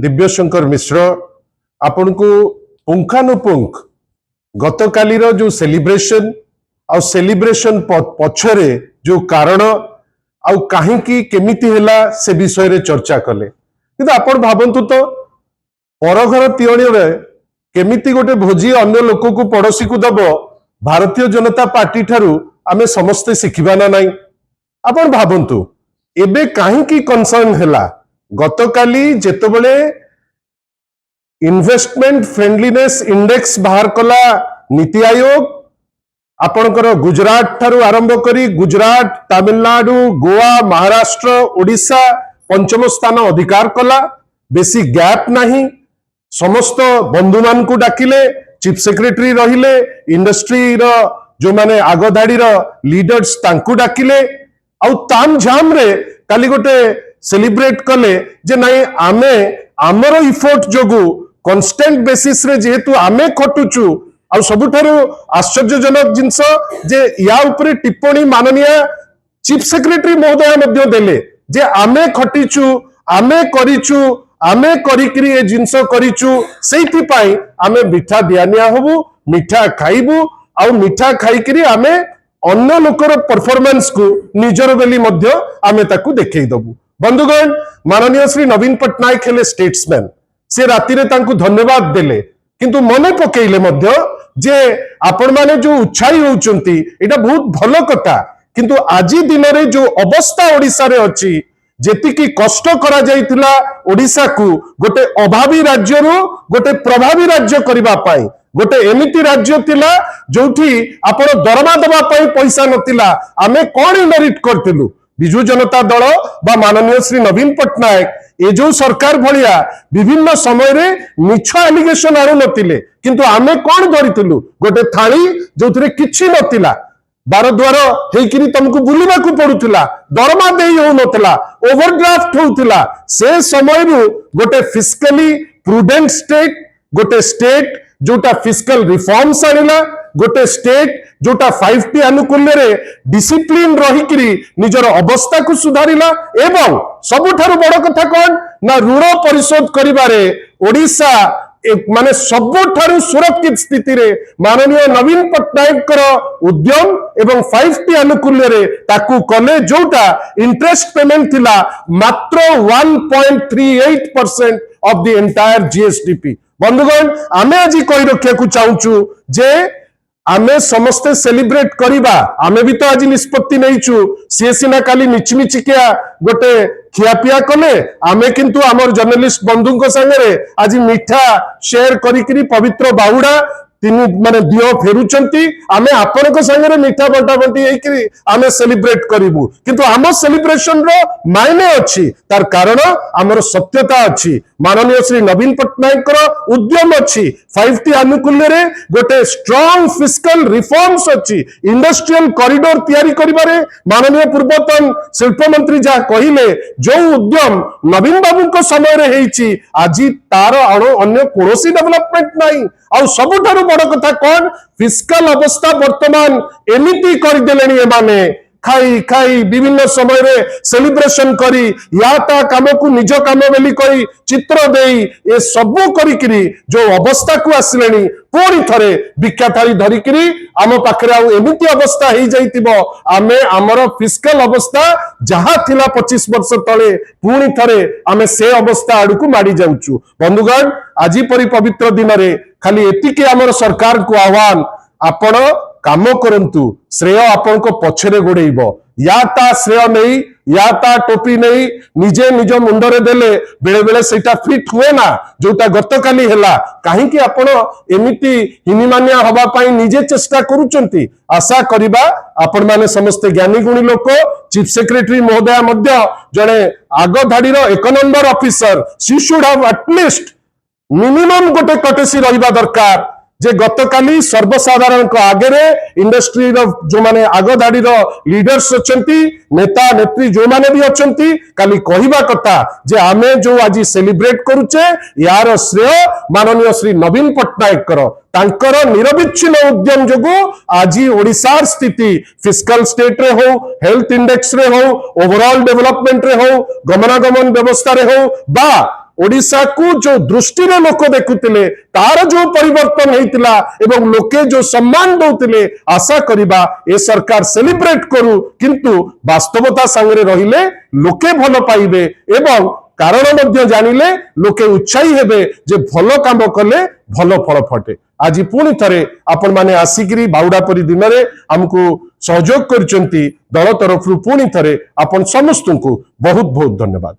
दिव्यशंकर मिश्र आपण को पुंखानुपुंख गतकालीर जो सेलिब्रेशन आ सेलिब्रेशन पछरे जो कारण आ कहीं केमिति हैला से विषय रे चर्चा कले किंतु आपण भाबंतु तो परघर तियणी रे केमिति गोटे भोजी अन्य लोक को पड़ोसी को दब भारतीय जनता पार्टी ठारू आमे समस्ते शिखिबा ना नहीं। आपण भाबंतु एबे कहीं कंसर्न हैला गतकाली जेतबेले इन्वेस्टमेंट फ्रेंडलीनेस इंडेक्स बाहर कला नीति आयोग आपणकर गुजरात ठारू आरंभ करी गुजरात तमिलनाडु गोवा महाराष्ट्र ओडिशा पंचम स्थान अधिकार कला बेसी गैप नहीं समस्त बंधु मान को डाकिले चीफ सेक्रेटरी रहिले इंडस्ट्री रो जो माने आगधाड़ी रो लीडर्स तांकु डाकिले आउ ताम झाम रे काली गोटे सेलिब्रेट कले जे नहीं आमे आमर इफोर्ट जोगु कांस्टेंट बेसिस रे जेहेतु आमे खटुचु आ सबुठारु आश्चर्यजनक जिंस जे या उपरे टिप्पणी माननीय चीफ सेक्रेटरी महोदय मध्य देले जे आमे खटिचु आमे करिचु आमे करिकरी ए जिंस करिचु सेति पाई आमे मिठा दियानिया होबु मिठा खाइबु आ मिठा खाइकरी आमे अन्य लोकर परफॉर्मेंस को निजर बेली मध्य आमे ताकू देखै दबु। बंधुगण माननीय श्री नवीन पट्टनायक हेले स्टेट्समैन से राति रे तांकू धन्यवाद देले किंतु मने पकेइले मध्य जे आपण माने जो उत्साही होउचंती एटा बहुत भलो कथा किंतु आजी दिन रे जो अवस्था ओडिसा रे अछि जेतिकी कष्ट करा जाइतिला ओडिसा को गोटे अभावी राज्य रो गोटे प्रभावी राज्य करबा पाई गोटे एमिति राज्य तिला जोठी आपण दरमा दबा पाई पैसा नतिला आमे कोन इनहेरिट करतिलु बिजू जनता दल बा माननीय श्री नवीन पट्टनायक ए जो सरकार भलिया विभिन्न समय रे मिछ एलिगेशन आरु नतिले किंतु आमे कोन धरितिलु गोटे थाली जोथरे किछि नतिला बार द्वार हेकिरी तुमको बुलिबा को पडुतिला दरमा देई हो नतला ओवरड्राफ्ट होउतिला से समय रु गोटे फिस्कली प्रूडेंट स्टेट गोटे स्टेट जोटा फिस्कल रिफॉर्म्स आनिला गोटे स्टेट जोटा 5T अनुकूल्य रे डिसिप्लिन रहिकरी निजर अवस्था को सुधारिला एवं सबुठारु बड़ कथा कोन ना ऋण परिशोध करिबारे ओडिसा माने सबुठारु सुरक्षित स्थिति रे माननीय नवीन पट्टनायक उद्यम एवं 5T अनुकूल्य रे ताकू कले जोटा इंटरेस्ट पेमेंट थिला मात्र 1.38% ऑफ द एंटायर जीएसडीपी। बंधुगण आमे आज कहि रखिया को चाहूचु जे आमे समस्ते सेलिब्रेट करिबा आमे भी तो आज निष्पत्ति नैचु सी सिना काली मिचमिचिकिया गोटे खियापिया कले आमे किंतु आमर जर्नलिस्ट बंधु संगे आज मिठा शेयर करिकरी पवित्र बाहुड़ा तीन माने दियो फेरुचंती आमे आपन को संगे मिठा बंटा बंटी हेकरी आमे सेलिब्रेट करिवु किंतु आम सेलिब्रेशन रो मायने अछि तार कारण आमर सत्यता अछि माननीय श्री नवीन पट्टनायक उद्यम अछि 5T अनुकूल्य रे गोटे स्ट्रांग फिस्कल रिफॉर्म्स अछि इंडस्ट्रियल कॉरिडोर तयारी करिबारे माननीय पूर्वतन शिल्प मंत्री जा कहिले जो उद्यम नवीन बाबू को समय रे हेछि आजी तार अन्य कोनोसी डेवलपमेंट नाही आ सबुठारु बड़ कथा कोन फिस्कल अवस्था वर्तमान एमिति कर देलेनी एमाने खाई खाई विभिन्न समय रे सेलिब्रेशन करी या ता काम को निज काम बेली करी चित्र देई ए सबु करिकरी जो अवस्था को आसिलेनी पूरी थरे भिक्षा थाली धरिकरी आम पाखरे आ एमिति अवस्था हे जाइतिबो आमे हमर फिस्कल अवस्था जहा थिला 25 वर्ष तळे पूरी थरे आमे से अवस्था आडू को माडी जाउचु। बंधुगण आजी परि पवित्र दिन रे खाली एतिके हमर सरकार को आह्वान आपण काम करंतु श्रेय आपण को पछरे गोड़ेइबो या ता श्रेय नहीं या ता टोपी नहीं निजे निज मुंडरे देले बेले बेले सेटा फिट हुए ना जोटा गतकाली हैला काहे कि आपण एमिति हिनिमानिया हवा पाई निजे चेष्टा करूचंती आशा करिबा आपण माने समस्त ज्ञानी गुणी लोक चीफ सेक्रेटरी महोदय मध्य जणे आग धाडी रो 1 number officer she should have at least minimum गोटे कटेसी रहिबा दरकार जे गतकाली सर्वसाधारण को आगे इंडस्ट्री जो माने आग धाड़ी लीडर्स अच्छंती नेता नेत्री जो माने भी अच्छंती काली कहिबा कथा जे आमे जो आज सेलिब्रेट करूचे यार श्रेय माननीय श्री नवीन पट्टनायक तांकर निरविच्छिन्न उद्यम जोगु आज ओडिशार स्थिति फिस्कल स्टेट रे हो हेल्थ इंडेक्स रे हो ओवरऑल डेवलपमेंट रे हो गमनागमन व्यवस्था रे हो बा ओडिशा को जो दृष्टि रे लोक देखुतिले तार जो परिवर्तन हेतिला एवं लोके जो सम्मान दउतिले आशा करिबा ए सरकार सेलिब्रेट करू किंतु वास्तवता संगे रहिले लोके भल पाइबे एवं कारण मध्य जानिले लोके उत्साही हेबे जे भल काम कले भल फल फटे। आज पुणी थरे आपण माने आसिकरी बाउडा परी दिन रे हमको सहयोग करचंती दल तरफ पुणी थरे आपण समस्त को बहुत बहुत धन्यवाद।